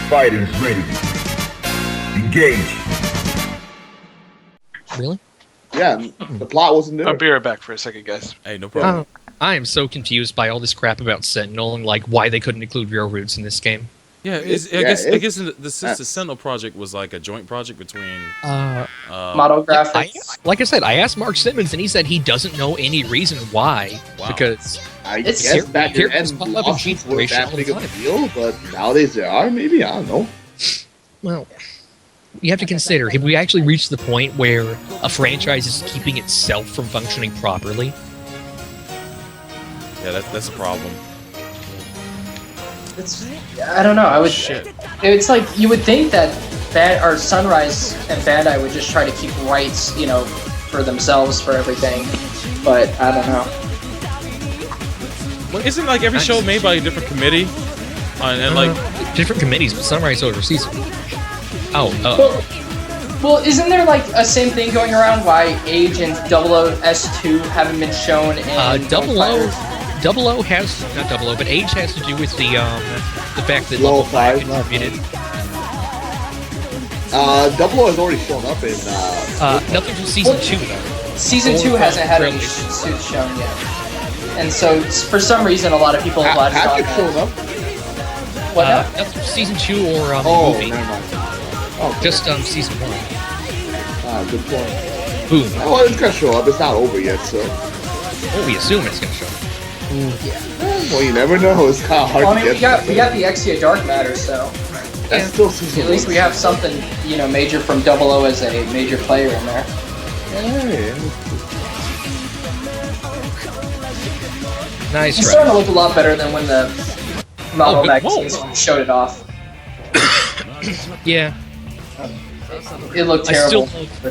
fighters ready. Engage. Really? Yeah, the plot wasn't there. I'll be right back for a second, guys. Hey, no problem. I am so confused by all this crap about Sentinel and like why they couldn't include railroads in this game. Yeah, I guess the Sentinel project was like a joint project between Model graphics. Like I said, I asked Mark Simmons and he said he doesn't know any reason why. Wow. Because I guess back then lawsuits weren't that big of a deal, but nowadays they are. Maybe, I don't know. Well, you have to consider, have we actually reached the point where a franchise is keeping itself from functioning properly? Yeah, that's a problem. I don't know. Shit. It's like you would think that Sunrise and Bandai would just try to keep rights, for themselves for everything, but I don't know. Well, isn't like every show made by a different committee, and like different committees, but Sunrise oversees it. Well, isn't there like a same thing going around why Age and 00S2 haven't been shown in Double O has, not Double O, but Age has to do with the fact that Level Level 5 5 contributed. Double O has already shown up in Nothing from Season 2, though. Season 2 hasn't had any suits shown yet. And so, for some reason, a lot of people have Patrick shown up. What now? Nothing from Season 2 or movie. Never mind. Oh, Just Season 1. Good point. Boom. Well, it's gonna show up. It's not over yet, so. Well, we assume it's going to show up. Well, you never know. It's kind of hard to get. We got the Exia Dark Matter, so That's still season at least we have something, major from 00 as a major player in there. Nice. It's starting to look a lot better than when the model magazines showed it off. Yeah. It looked terrible.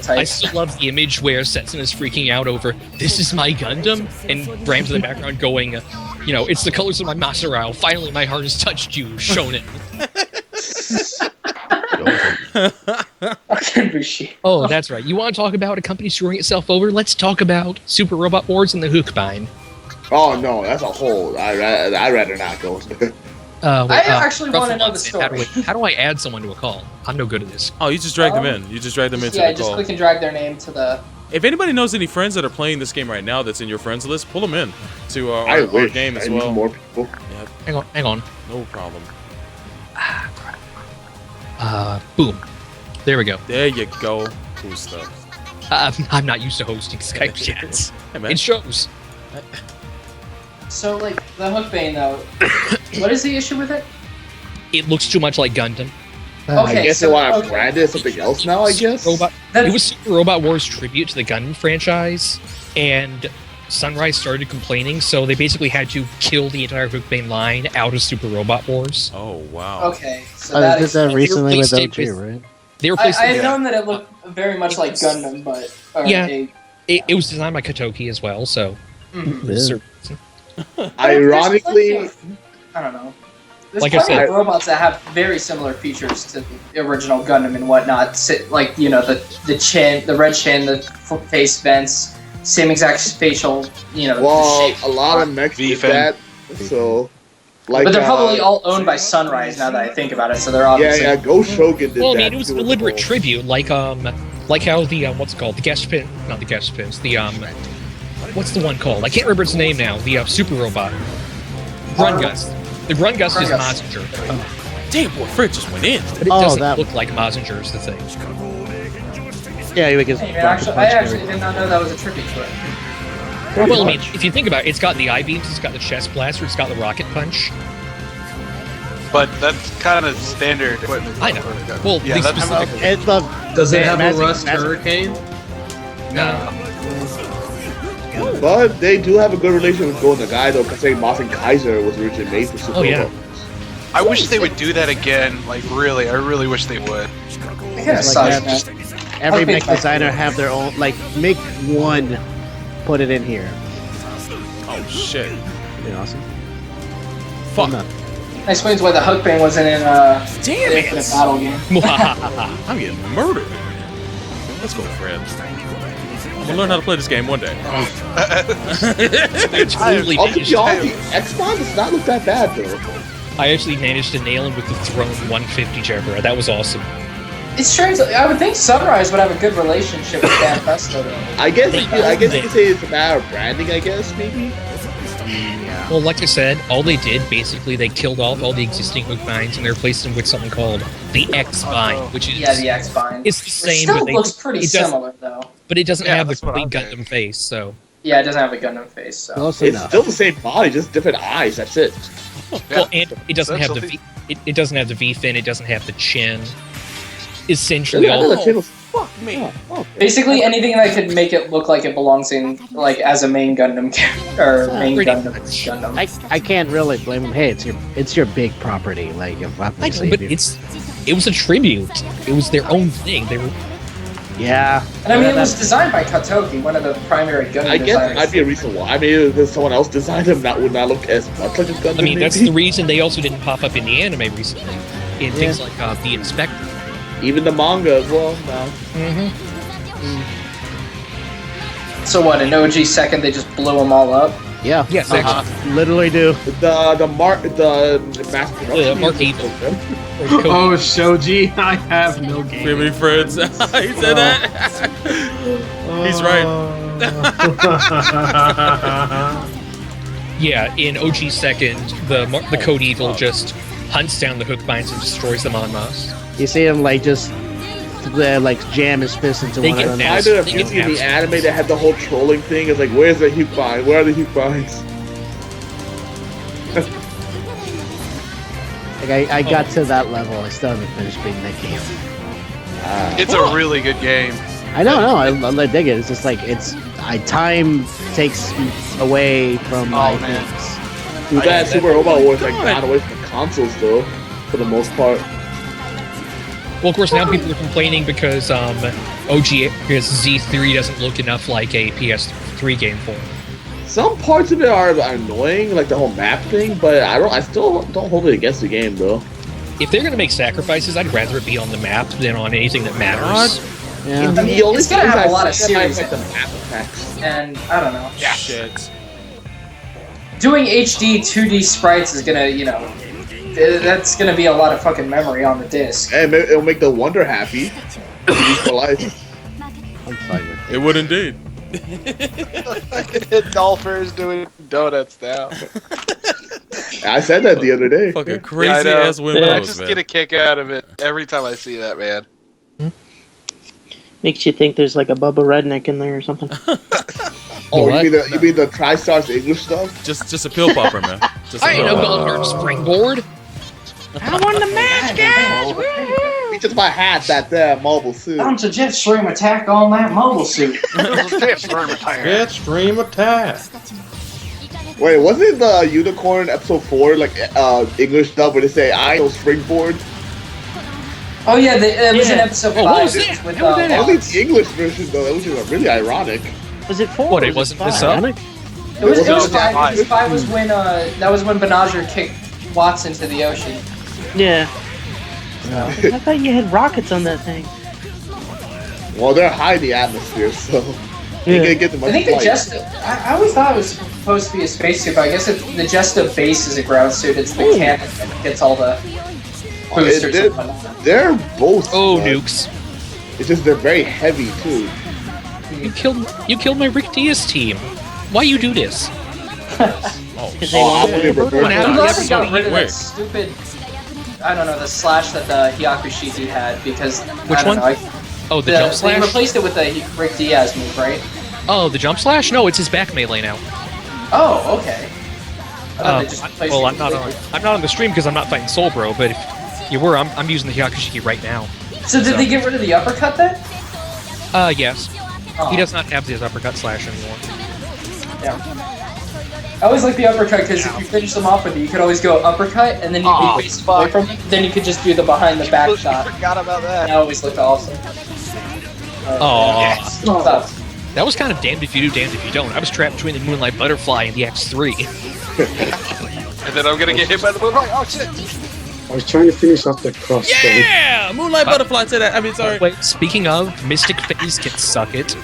I still love the image where Setsun is freaking out over, this is my Gundam, and Bram's in the background going, it's the colors of my Maserau, finally my heart has touched you, shown it. Oh, that's right. You want to talk about a company screwing itself over? Let's talk about Super Robot Wars and the Hookbind. Oh no, that's a whole. I'd rather not go. I actually want to know the story. How do I add someone to a call? I'm no good at this. Oh, you just drag them in. You just drag them into the call. Yeah, just click and drag their name to the... If anybody knows any friends that are playing this game right now that's in your friends list, pull them in to our game as well. More people. Yep. Hang on. No problem. Boom. There we go. There you go. Cool stuff. I'm not used to hosting Skype chats. Hey, man. It shows. So, the Hookbane, though, what is the issue with it? It looks too much like Gundam. I guess they want to brand it as something else now, I guess? It was Super Robot Wars tribute to the Gundam franchise, and Sunrise started complaining, so they basically had to kill the entire Hookbane line out of Super Robot Wars. Oh, wow. Okay, so that is that recently with OG, right? They I had known that it looked very much like Gundam, but... It was designed by Kotoki as well, so... Ironically... I don't know. There's plenty of robots that have very similar features to the original Gundam and whatnot. Like, the chin, the red chin, the face vents, same exact facial, Well, a lot of mechs do that, so... but they're probably all owned by Sunrise now that I think about it, so they're obviously... Yeah, Ghost Shogun did that. Well, I mean, it was a deliberate tribute, like how the, what's it called? The guest pin, not the guest pins, the, what's the one called? I can't remember its name now, the Super Robot. Grungus. The Grungus is Mazinger. Damn, boy, Fred just went in. But it doesn't look like Mazinger is the thing. Yeah, because I actually did not know that was a tribute to it. Well, I mean, if you think about it, it's got the I-beams, it's got the chest blaster, it's got the rocket punch. But that's kind of standard equipment. I know. Well, yeah, does it have a Rust Hurricane? No. But they do have a good relationship with Golden Guy, though, considering Moth Kaiser was originally made for Super Robot. I wish they would do that again. Like, really, I really wish they would. Every mech designer have their own, make one, put it in here. Oh, shit. That'd be awesome. Fuck. That explains why the Hookbane wasn't in Damn the Infinite Battle game. I'm getting murdered. Let's go, Fred. I'm gonna learn how to play this game one day. I'll be honest, the X-Bomb does not look that bad, though. I actually managed to nail him with the Throne 150 Jabra. That was awesome. It's strange. I would think Sunrise would have a good relationship with Dan Pesto, though. I guess you could say it's a matter of branding. I guess maybe. Yeah. Well, like I said, all they did, basically, they killed off all the existing hook binds and they replaced them with something called the X bind, which is... Yeah, the X bind. It's the same, it still but looks pretty similar, though. But it doesn't Yeah, have the that's what complete I'm Gundam face, so... Yeah, it doesn't have a Gundam face, so... Close It's enough. still the same body, just different eyes. That's it. Well, and it doesn't have the Essentially. V... It doesn't have the V-fin, it doesn't have the chin. Essentially, I know all... the channel's- Fuck me. Oh, okay. Basically, anything that could make it look like it belongs in, like, as a main Gundam character, or main pretty Gundam. I can't really blame him. Hey, it's your big property. Like, if I I know, but it was a tribute. It was their own thing. They were... yeah. And I mean, it was designed by Katoki, one of the primary Gundam I guess designers. it might be a reason why. Maybe if someone else designed him, that would not look as much like a Gundam. I mean, that's maybe. the reason they also didn't pop up in the anime recently. In things like The Inspector. Even the manga as well. No. Mm-hmm. So what, in OG second, they just blew them all up? Yeah. Yes, actually. Literally do. The mass production. Mark Evil. Oh, Shoji, I have no game. Really, friends? He said that. He's right. Yeah, in OG second, the Code Evil just hunts down the hook binds and destroys them en masse. You see him like just like jam his fist into They one get of them. I nasty. did a few in the anime that had the whole trolling thing. It's like, where's the hook bind? Where are the hook binds? Like I got to that level. I still haven't finished beating that game. It's a really good game. I don't know. I dig it. It's just like time takes away from my man. things. Too bad Super Robot Wars like got away from the consoles though, for the most part. Well, of course, now people are complaining because because Z3 doesn't look enough like a PS3 game for them. Some parts of it are annoying, like the whole map thing, but I still don't hold it against the game though. If they're gonna make sacrifices, I'd rather it be on the map than on anything that matters. Yeah. I mean, The only it's gonna things have I a lot of see that might series affect the in it. map effects. And, I don't know. Yeah. Shit. Doing HD 2D sprites is gonna, that's gonna be a lot of fucking memory on the disc. And it'll make the Wonder happy. For life. I'm fine with it. It would indeed. Dolphers doing donuts now. I said that the other day. Fucking Yeah, I crazy know. ass I windows, just man. get a kick out of it every time I see that, man. Makes you think there's like a Bubba Redneck in there or something. Oh, What? you mean the TriStar's English stuff? Just a pill popper, man. Just a I ain't pill no popper. Goldberg springboard. I won the match, guys! He just my hat that there mobile suit. Launch a jet stream attack on that mobile suit. Jet stream attack. Wait, wasn't the Unicorn episode 4 like English dub where they say I know springboard? Oh yeah, it was in Yeah. episode Oh, 5. what was It that? was with, How was that I Locke. think the English version though, which is really ironic. Was it 4? What, or it wasn't five? this up? It was No, 5. five. Because 5 was when that was when Benager kicked Watts into the ocean. Yeah. I thought you had rockets on that thing. Well, they're high in the atmosphere, so you Yeah. can't get them much I think the flight. Jesta. I always thought it was supposed to be a spacesuit, but I guess the Jesta base is a ground suit. It's the cannon that gets all the boosters. they're- and whatnot. They're both. Oh, nukes! It's just they're very heavy too. You killed my Rick Diaz team. Why you do this? Because they Oh, wanted I'm to gonna murder revert I'm back. glad Yeah, we got rid of wait. that stupid. I don't know, the slash that the Hyakushiki had because Which I don't one? know, Oh, the jump they slash? replaced it with the Rick Diaz move, right? Oh, the jump slash? No, it's his back melee now. Oh, okay. I thought they just replaced Well, it I'm not on. completely. I'm not on the stream because I'm not fighting Soul Bro. But if you were, I'm using the Hyakushiki right now. So did they get rid of the uppercut then? Yes. Oh, He does not have his uppercut slash anymore. Yeah. I always like the uppercut because if you finish them off with it, you could always go uppercut and then you Aw, could face away from it. Then you could just do the behind the back shot. Forgot about And that. that always looked awesome. Aw. Stuff. That was kind of damned if you do, damned if you don't. I was trapped between the Moonlight Butterfly and the X3. And then I'm gonna get hit by the moonlight. Oh shit! I was trying to finish off the cross. Yeah! Moonlight Butterfly said that. I mean, sorry. Wait, speaking of, Mystic Phase can suck it.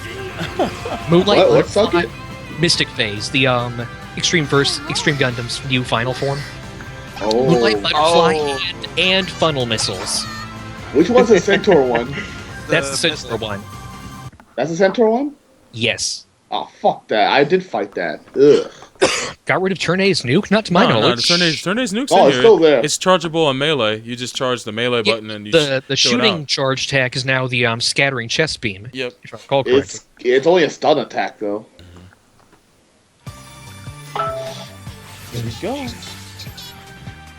Moonlight What suck Butterfly- it? Mystic Phase, the Extreme Gundam's new final form. Moonlight Butterfly and Funnel Missiles. Which one's the Centaur one? That's the Centaur one. That's the Centaur one? Yes. Oh, fuck that. I did fight that. Ugh. Got rid of Turn A's nuke? Not to my knowledge. Turn A's nuke's Oh, in it's here. still there. It's chargeable on melee. You just charge the melee button and you the fill it shooting out. charge attack is now the scattering chest beam. Yep. If I recall correctly. It's only a stun attack, though. There we go.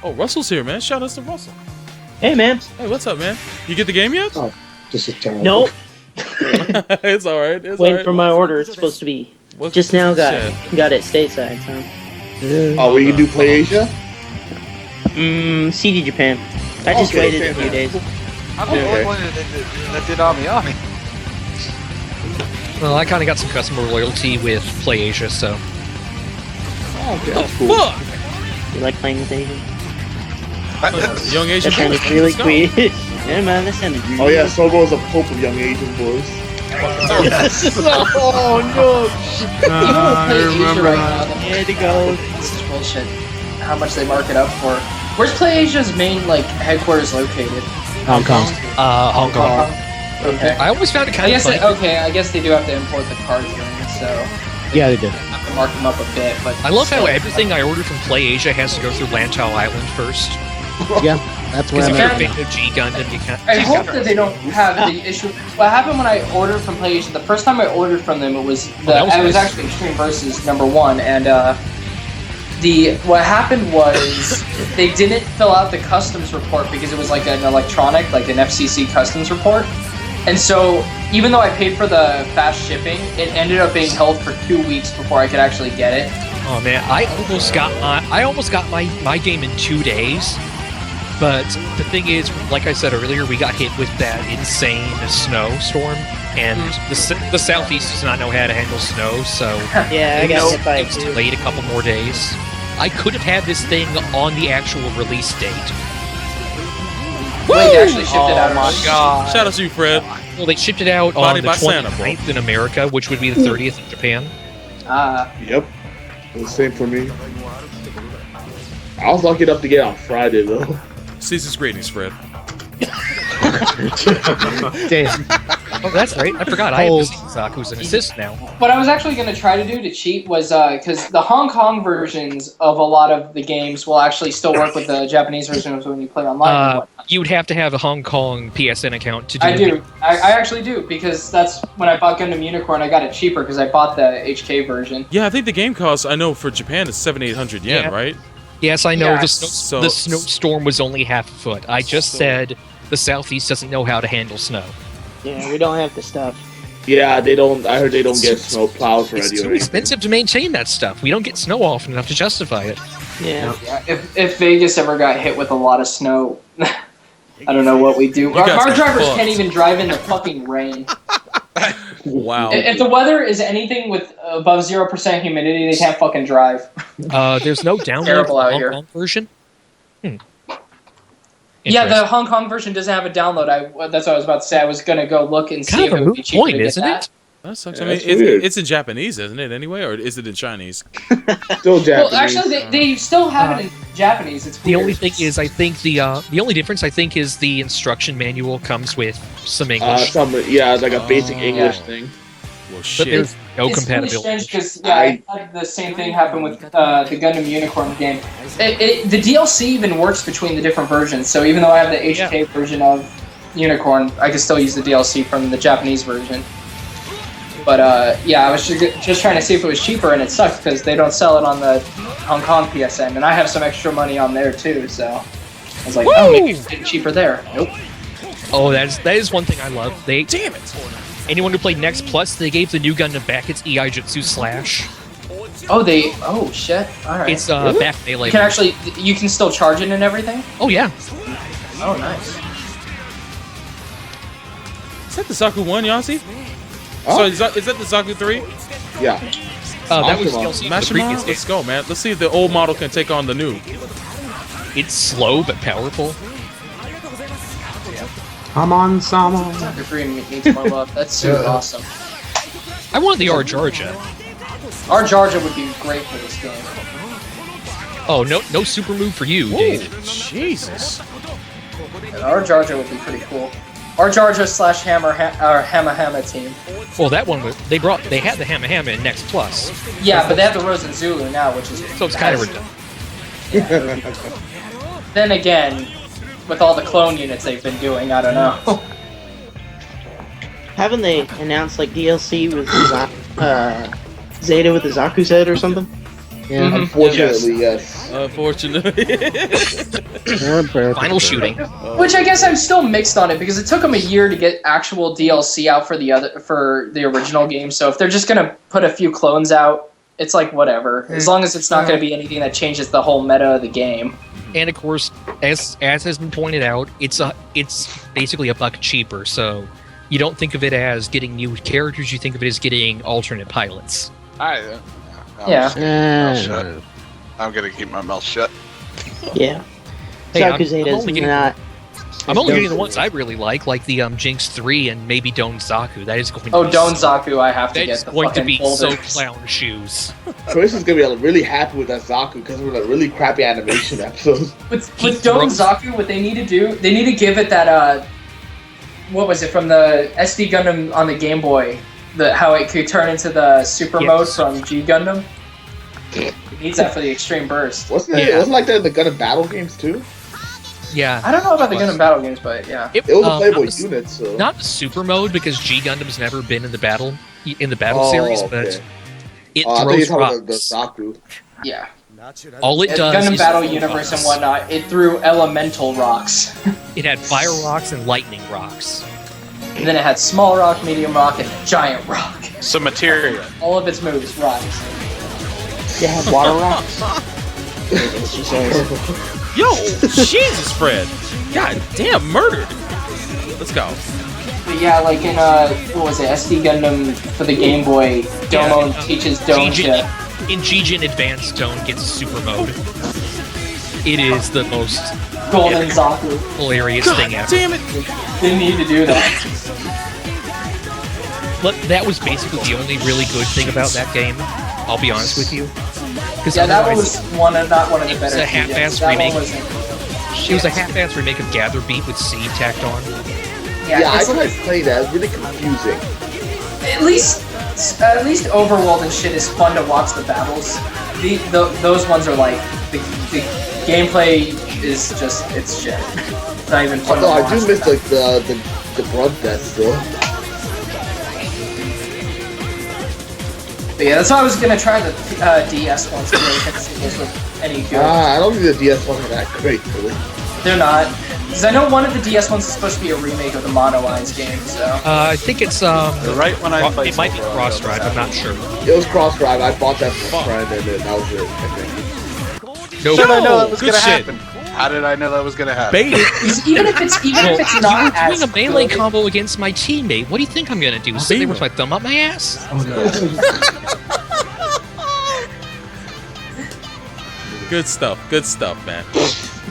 Oh, Russell's here, man. Shout out to Russell. Hey, man. Hey, what's up, man? You get the game yet? Oh, this is terrible. Nope. It's alright. It's Waiting alright. for my order. It's supposed to be. What- Just now got shit. got it stateside. So. Oh, well, you can do Play Asia? CD Japan. I just Okay, waited a few days. I'm the only one that did Ami. Well, I kind of got some customer loyalty with Play Asia, so. Okay, that's cool. Fuck! You like playing with Asian? Young Asian That sounded boys, really let's go. sweet. Yeah, man. That sounded really Oh, yeah, Sobo is a pope of young Asian boys. Oh no! I remember that. Here it goes. This is bullshit. How much they mark it up for? Where's Play Asia's main like headquarters located? Hong Kong. Hong Kong. Okay. I always found it kind of funny. I guess they do have to import the cards in, so Yeah, they did. have to mark them up a bit. But I love how still. everything I ordered from Play Asia has to go through Lantau Island first. Yeah, that's where Because I'm if you're a at. fan of G Gundam, you can't. I hope that they don't have the issue. What happened when I ordered from Play Asia? The first time I ordered from them, it was that was it was nice. actually Extreme Versus #1, and what happened was they didn't fill out the customs report because it was like an electronic, like an FCC customs report. And so, even though I paid for the fast shipping, it ended up being held for 2 weeks before I could actually get it. Oh man, I almost got my game in 2 days. But the thing is, like I said earlier, we got hit with that insane snowstorm, and the southeast does not know how to handle snow, so Yeah, I got hit by it it was too. delayed a couple more days. I could have had this thing on the actual release date. Wait, they actually shipped it out. Oh my god. Shout out to you, Fred. Well, they shipped it out Body on the by Santa, bro. 29th in America, which would be the 30th in Japan. Yep. It was the same for me. I was lucky enough to get it on Friday, though. Caesar's greetings, Fred. Damn. Oh, that's right. I forgot. I have Zach, who's an assist now. What I was actually going to try to do to cheat was because the Hong Kong versions of a lot of the games will actually still work with the Japanese versions when you play online. and whatnot. You would have to have a Hong Kong PSN account to do I it. do. I actually do because that's when I bought Gundam Unicorn. I got it cheaper because I bought the HK version. Yeah, I think the game cost, I know for Japan, is 700-800 yen, Yeah. right? Yes, I know. Yeah. The So- snowstorm was only half a foot. I just said the southeast doesn't know how to handle snow. Yeah, we don't have the stuff. Yeah, they don't. I heard they don't get snow plows ready It's or too anything. expensive to maintain that stuff. We don't get snow often enough to justify it. Yeah. Yeah, if Vegas ever got hit with a lot of snow, I don't know what we do. guys Our are drivers fucked. can't even drive in the fucking rain. Wow. If the weather is anything with above 0% humidity, they can't fucking drive. There's no download Terrible for out the Hong here. Kong version. Yeah, the Interesting. Hong Kong version doesn't have a download. That's what I was about to say. I was gonna go look and see Kind if of it a would be moot cheaper point, to get isn't that. it? That sucks. Yeah, I mean, that's weird. it's in Japanese, isn't it, anyway? Or is it in Chinese? Still Japanese. Well, actually, they still have it in Japanese. It's The weird. only thing is, I think the only difference I think is the instruction manual comes with some English, It's like a basic English thing. Well, but shit. there's no it's really compatibility. strange because I had the same thing happen with the Gundam Unicorn game. The DLC even works between the different versions. So even though I have the HK version of Unicorn, I can still use the DLC from the Japanese version. But I was just trying to see if it was cheaper, and it sucks because they don't sell it on the Hong Kong PSN, and I have some extra money on there too. So I was like, oh, maybe it's getting cheaper there. Nope. Oh, that is one thing I love. Damn it! Anyone who played Next Plus, they gave the new Gundam back its EI Jutsu Slash. Oh shit! All right. It's back melee. You can still charge it and everything. Oh yeah. Oh nice. Is that the Zaku 1, Yossi? Huh? Sorry, is that the Zaku 3? Yeah. That was Mashima. DLC for the previous Let's game. go, man. Let's see if the old model can take on the new. It's slow but powerful. Come on, Samo. Soccer 3 needs more love. That's super awesome. I wanted the R Georgia. Our Georgia would be great for this game. Oh, no super move for you, Whoa, Dave. Jesus. Our Jar Jar would be pretty cool. Our Jar Jar slash Hammer Hammer team. Well, that one was they had the Hammer Hammer in Next Plus, Yeah, but they have the Rose and Zulu now, which is so it's kind of redundant. Then again, with all the clone units they've been doing, I don't know. Haven't they announced like DLC with Zeta with the Zaku's head or something? Yeah. Unfortunately, yes. Unfortunately. Final shooting. Which I guess I'm still mixed on it because it took them a year to get actual DLC out for the original game. So if they're just gonna put a few clones out, it's like whatever. As long as it's not gonna be anything that changes the whole meta of the game. And of course, as has been pointed out, it's basically $1 cheaper. So you don't think of it as getting new characters; you think of it as getting alternate pilots. Yeah. I'm gonna keep my mouth shut. Yeah. Hey, Zaku Zeta's not. I'm only getting the ones I really like the Jinx 3 and maybe Don Zaku. That is going to be Don Zaku, I have to that get is the going to fucking be folders. so clown shoes. Chris is gonna be really happy with that Zaku because we're like really crappy animation episodes. With Don Zaku, what they need to do, they need to give it that what was it from the SD Gundam on the Game Boy? How it could turn into the super mode from G Gundam. It needs that for the extreme burst. Wasn't it like that in the Gundam battle games too? Yeah. I don't know about the Gundam battle games, but yeah. It was a playable unit, so not the super mode because G Gundam's never been in the battle series, but it throws rocks. The Zaku. Yeah. All it does Gundam is Battle Universe and whatnot, it threw elemental rocks. It had fire rocks and lightning rocks. And then it had small rock, medium rock, and giant rock. Some materia. All of its moves, rocks. They had water rocks. She says. Yo, Jesus, Fred. God damn, murdered. Let's go. But yeah, like in what was it, SD Gundam for the Game Boy, Domo teaches Don to... In G-Gen Advanced, Don gets a super mode. It is the most Golden Zaku. hilarious thing ever. Damn it! Didn't need to do that. But that was basically the only really good thing about that game. I'll be honest with you. Yeah, that was not one of the it better. Was a half-ass that remake. one wasn't. It was a half-ass remake of Gather Beat with C tacked on. Yeah, I tried to play that. It's really confusing. At least Overworld and shit is fun to watch the battles. Those ones are like the gameplay is just it's shit. It's not even fun. Although I do miss like the blood death still. But yeah, that's why I was gonna try the DS ones today to see if those were any good. I don't think the DS ones are that great, really. They're not. Because I know one of the DS ones is supposed to be a remake of the Mono Eyes game, so... I think it's, right when I played it might be Cross Drive, I'm not sure. It was Cross Drive. I bought that from a friend, and then that was it, I think. No, How did I know that was good gonna shit. happen? How did I know that was gonna happen? Baited. Even if it's not you were as doing a melee good, combo against my teammate. What do you think I'm gonna do? Sit there with my thumb up my ass? Good stuff, man.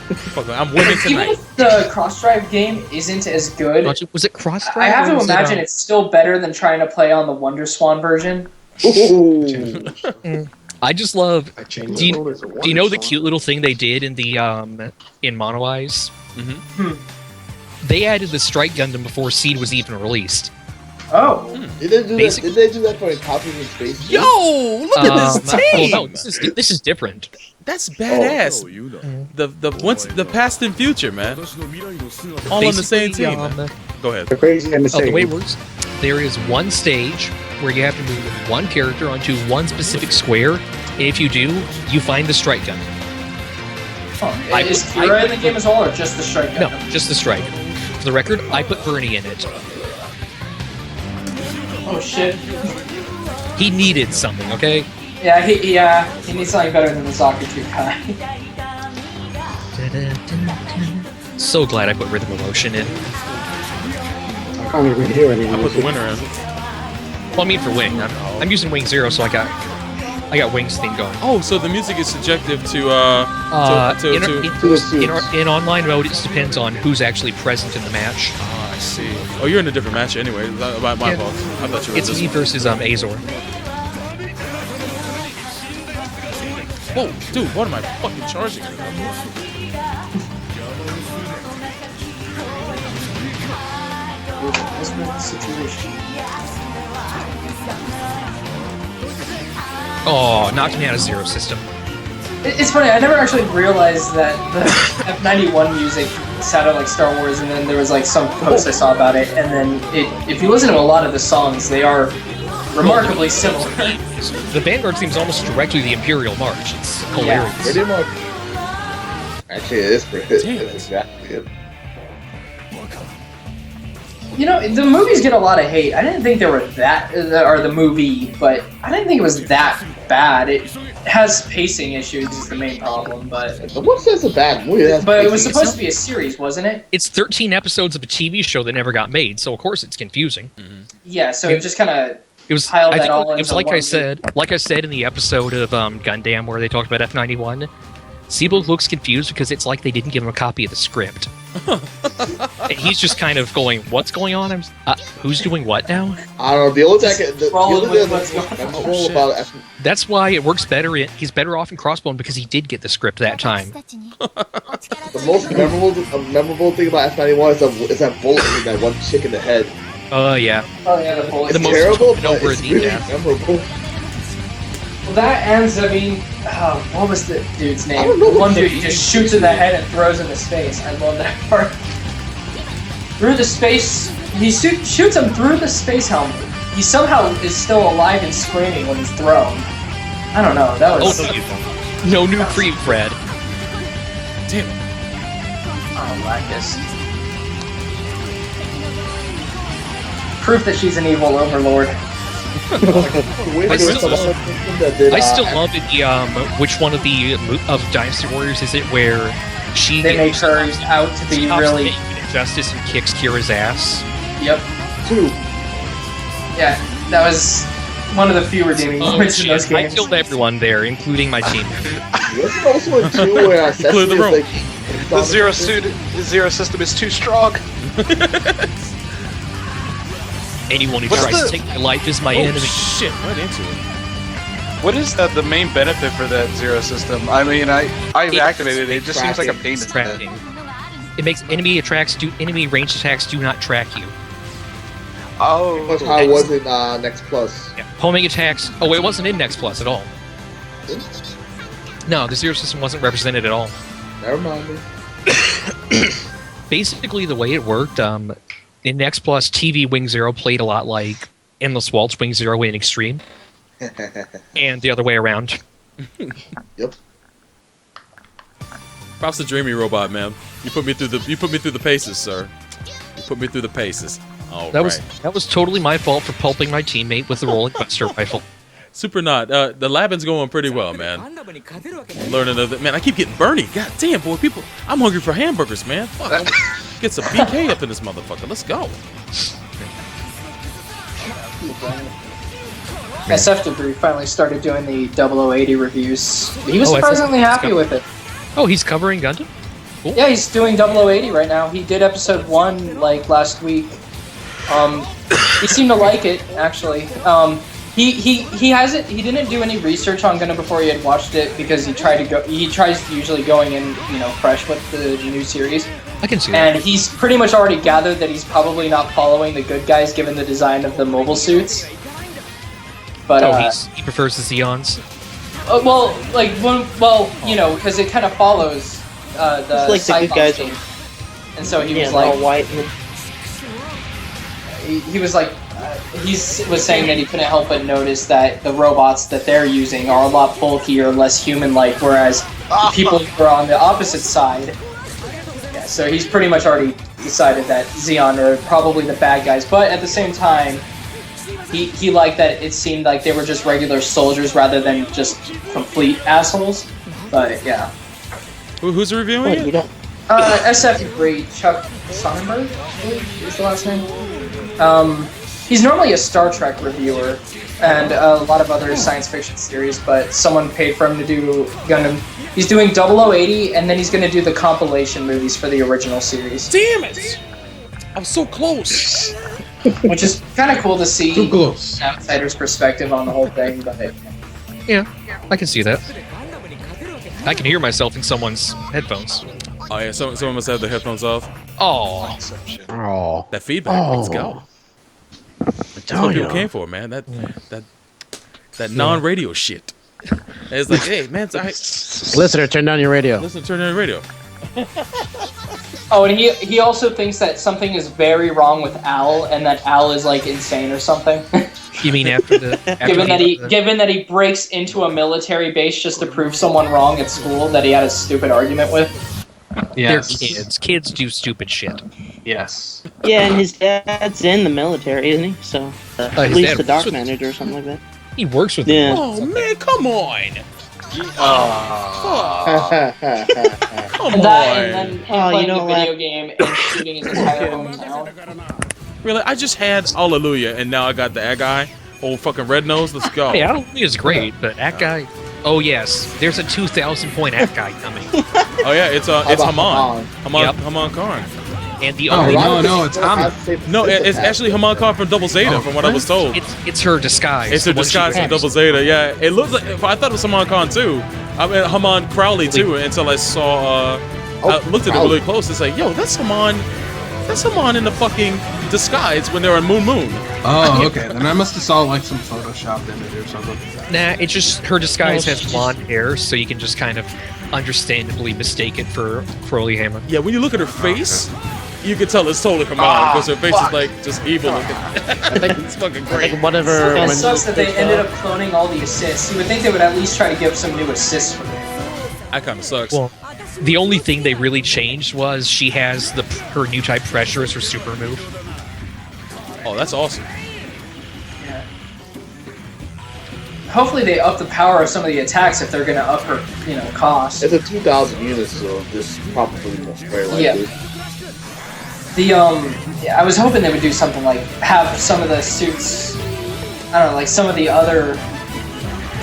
Fuck, I'm winning even tonight. if the cross-drive game isn't as good, Was it Cross Drive? I have or to was imagine it, it's still better than trying to play on the Wonder Swan version. I just love. Do you know the cute little thing they did in the in Mono Eyes? Mm-hmm. They added the Strike Gundam before Seed was even released. Oh. Did they do that for Encounters in Space? Yo, look at this team. Well, no, this is different. That's badass. The past and future, man. All on the same team. Man. Go ahead. The crazy and the The same. way it works, there is one stage where you have to move one character onto one specific square, and if you do, you find the Strike Gundam. Oh, is Kira in the game as well, or just the Strike Gundam? No, just the Strike. For the record, I put Bernie in it. Oh shit. He needed something, okay? Yeah, he needs something better than the Zaku 2 guy. So glad I put Rhythm of Motion in. I can't even hear anything. I put the winner in. Well, I mean for Wing. I'm using Wing 0, so I got Wing's theme going. Oh, so the music is subjective to in online mode, it depends on who's actually present in the match. Ah, I see. Oh, you're in a different match anyway. My fault. I thought you were. It's me versus Azor. Whoa, dude, what am I fucking charging? Oh, knocked me out of Zero System. It's funny, I never actually realized that the F91 music sounded like Star Wars, and then there was like some post I saw about it, and then if you listen to a lot of the songs, they are remarkably similar. The Vanguard theme's almost directly the Imperial March. It's hilarious. Yeah, pretty much. Actually, it is pretty. It's exactly it. You know, the movies get a lot of hate. I didn't think they were that, or the movie, but I didn't think it was that bad. It has pacing issues is the main problem, but... What says a bad movie? But it was supposed to be a series, wasn't it? It's 13 episodes of a TV show that never got made, so of course it's confusing. Mm-hmm. Yeah, so it just kind of... It was. I think it was like I said in the episode of Gundam where they talked about F91. Siebel looks confused because it's like they didn't give him a copy of the script. And he's just kind of going, "What's going on? Who's doing what now?" I don't know. The only thing about that's why it works better. He's better off in Crossbone because he did get the script that time. The most memorable thing about F91 is that bullet hitting that one chick in the head. Yeah. Oh yeah, the bullet. The most terrible, but over it's really memorable. Well, that ends. I mean, what was the dude's name? The one dude he just shoots in the head and throws into space. I love that part. Through the space, he shoots him through the space helmet. He somehow is still alive and screaming when he's thrown. I don't know. That was. Oh, no new creep, Fred. Damn it. Oh, Lacus. Proof that she's an evil overlord. I still love it. Which one of the Dynasty Warriors is it where they make her out to be really injustice and kicks Kira's ass? Yep. 2. Yeah, that was one of the few redeeming moments in those games. I killed everyone there, including my team. There's also a 2 where Clear the room. The Zero System is too strong. Anyone who tries to take my life is my enemy. Shit, right into it. What is the main benefit for that Zero System? I mean, I've activated it. It just seems like a pain in the head. It makes enemy ranged attacks do not track you. Oh. That's how it was in Next Plus. Yeah. Homing attacks. Oh, it wasn't in Next Plus at all. No, the Zero System wasn't represented at all. Never mind. Basically, the way it worked, in Next Plus, TV Wing Zero played a lot like Endless Waltz Wing Zero in Extreme, and the other way around. Yep. Props to Dreamy Robot, man. You put me through the paces, sir. You put me through the paces. All right. That was totally my fault for pulping my teammate with the rolling buster rifle. Super not. The Labin's going pretty well, man. Learning of it, man. I keep getting Bernie. God damn, boy, people. I'm hungry for hamburgers, man. Fuck. Get some BK up in this motherfucker. Let's go. NSFW finally started doing the 0080 reviews. He was surprisingly happy with it. Oh, he's covering Gundam? Cool. Yeah, he's doing 0080 right now. He did episode 1 like last week. He seemed to like it actually. He didn't do any research on Gundam before he had watched it because he tries usually going in, fresh with the new series. I can see that. And he's pretty much already gathered that he's probably not following the good guys given the design of the mobile suits. But he prefers the Xeons. Because it kind of follows the it's like the good guys team. And so he was all like white. He was like he was saying that he couldn't help but notice that the robots that they're using are a lot bulkier, less human-like, whereas the people who are on the opposite side. Yeah, so he's pretty much already decided that Xeon are probably the bad guys, but at the same time, he liked that it seemed like they were just regular soldiers rather than just complete assholes. But yeah. Who's reviewing it? SF3, Chuck Sonnenberg, I believe is the last name. He's normally a Star Trek reviewer and a lot of other science fiction series, but someone paid for him to do Gundam. He's doing 0080, and then he's going to do the compilation movies for the original series. Damn it! I was so close! Which is kind of cool to see an outsider's perspective on the whole thing, but... Yeah, I can see that. I can hear myself in someone's headphones. Oh yeah, someone must have their headphones off. Oh, Oh. That feedback. Let's go. That's what people you. came for, man. That non-radio shit. And it's like, hey, man, Listener, turn down your radio. listen, turn on the radio. Oh, and he also thinks that something is very wrong with Al, and that Al is like insane or something. you mean after the? After given that he breaks into a military base just to prove someone wrong at school that he had a stupid argument with. Yes. They're kids. Kids do stupid shit. Yes. Yeah, and his dad's in the military, isn't he? So at his least dad the dock works with- manager or something like that. He works with Yeah. them. Oh man, come on. Come And on. then him Oh, you playing know a video game and shooting his entire hometown. Really, I just had Hallelujah, and now I got the guy. Old fucking red nose. Let's go. Hey, I don't think it's great, but that guy. Oh yes, there's a 2,000 point that guy coming, Oh yeah, it's Haman. Yep. Haman Khan. and the Oh, only no, it's Hana. No, it's actually Haman Khan from Double Zeta, from what I was told. it's her disguise. It's a the one she disguise from wears. Double Zeta. Yeah, it looks like. I thought it was Haman Khan too. I mean Haman Crowley too. Until I saw. I looked at it really close. It's like, yo, that's Haman. That's Haman in the fucking disguise when they're on Moon Moon. Oh, okay. Then I must have saw like some photoshopped image or something. Nah, it's just her disguise has blonde hair, so you can just kind of understandably mistake it for Crowley Hammond. Yeah, when you look at her face, you can tell it's totally Haman because her face is like just evil looking. I think It's fucking great. Like whatever. It when- sucks that they ended up cloning all the assists. You would think they would at least try to give some new assists for it. That kind of sucks. Well, the only thing they really changed was she has her new type pressure as her super move. Oh, that's awesome. Hopefully they up the power of some of the attacks if they're gonna up her, cost. It's a 2,000 units, so this probably very likely. I was hoping they would do something like have some of the suits, I don't know, like some of the other,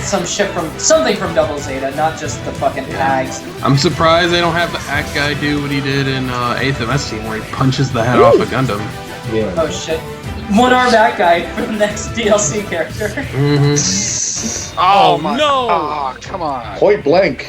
something from Double Zeta, not just the fucking tags. I'm surprised they don't have the act guy do what he did in 8th MS team where he punches the head off a Gundam. Yeah. Oh shit. One-arm that guy for the next DLC character. Mm-hmm. Oh my! no! Oh, come on! Point blank.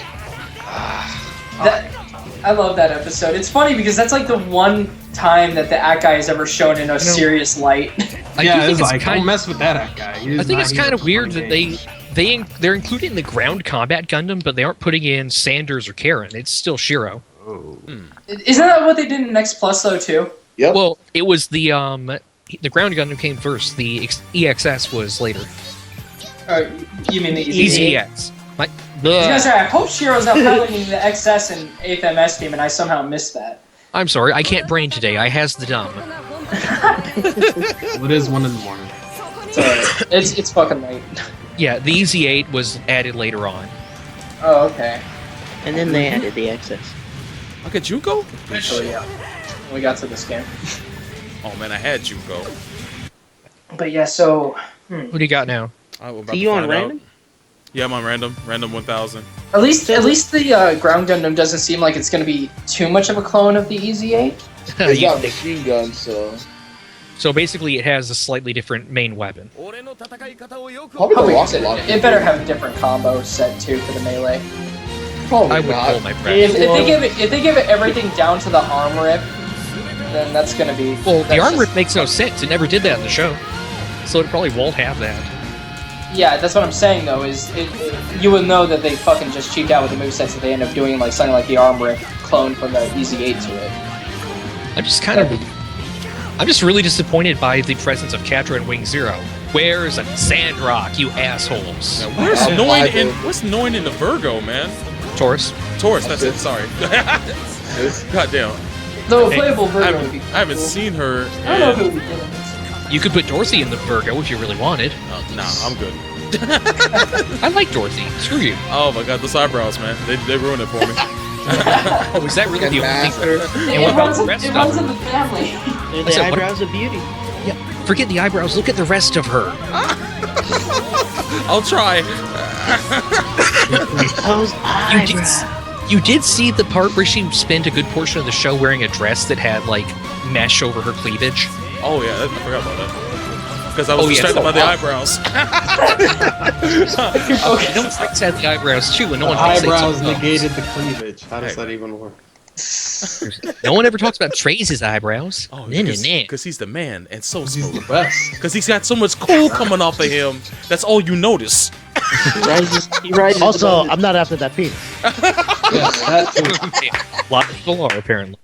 I love that episode. It's funny because that's like the one time that the act guy is ever shown in a serious light. Yeah, it's like, don't mess with that act guy. I think it's kind of weird that they're including the ground combat Gundam, but they aren't putting in Sanders or Karen. It's still Shiro. Isn't that what they did in X Plus though too? Yep. Well, it was the ground Gundam came first. The EXS was later. You mean the EZX. I hope Shiro's not piloting the XS and 8th MS team, and I somehow missed that. I'm sorry, I can't brain today. I has the dumb. Well, it is 1 in the morning. It's fucking late. Yeah, the EZ8 was added later on. Oh, okay. And then they added the excess. Look at Junko? Actually, yeah. We got to this game. Oh man, I had Junko. But yeah, so What do you got now? Are you on random? Yeah, I'm on random. Random 1000. at least the ground Gundam doesn't seem like it's going to be too much of a clone of the EZ8. It's got machine guns, so... So basically, it has a slightly different main weapon. Probably the Probably rocket launcher. it better have a different combo set too for the melee. Probably I would not. hold my breath. If they give it everything down to the arm rip, then that's going to be. Well, the that's arm just- rip makes no sense. It never did that in the show. So it probably won't have that. Yeah, that's what I'm saying though. You will know that they fucking just cheaped out with the movesets that they end up doing, like something like the arm rip clone from the EZ8 to it. I'm just really disappointed by the presence of Catra and Wing Zero. Where's a Sandrock, you assholes? Now, what's Noin in the Virgo, man? Taurus. Taurus, that's it. Sorry. Goddamn. Though a playable Virgo would be I haven't seen her. I don't know who would be good. You could put Dorothy in the Virgo if you really wanted. Nah, I'm good. I like Dorothy. Screw you. Oh my god, those eyebrows, man. They ruined it for me. Oh, is that really the only thing? And what It about runs, the rest it of runs her? in the family. They're I said, the what- eyebrows of beauty. Yeah, forget the eyebrows. Look at the rest of her. I'll try. Those eyebrows. You did see the part where she spent a good portion of the show wearing a dress that had, like, mesh over her cleavage? Oh yeah, I forgot about that. because I was distracted by the eyebrows. Okay, no one likes to have the eyebrows too, and no one eyebrows negated the cleavage. How does that even work? No one ever talks about Trace's eyebrows. Oh, because he's the man and so smooth. He's the best. Because he's got so much cool coming off of him. That's all you notice. He rises also, I'm not after that penis. Yes, that too. A lot of people are, apparently.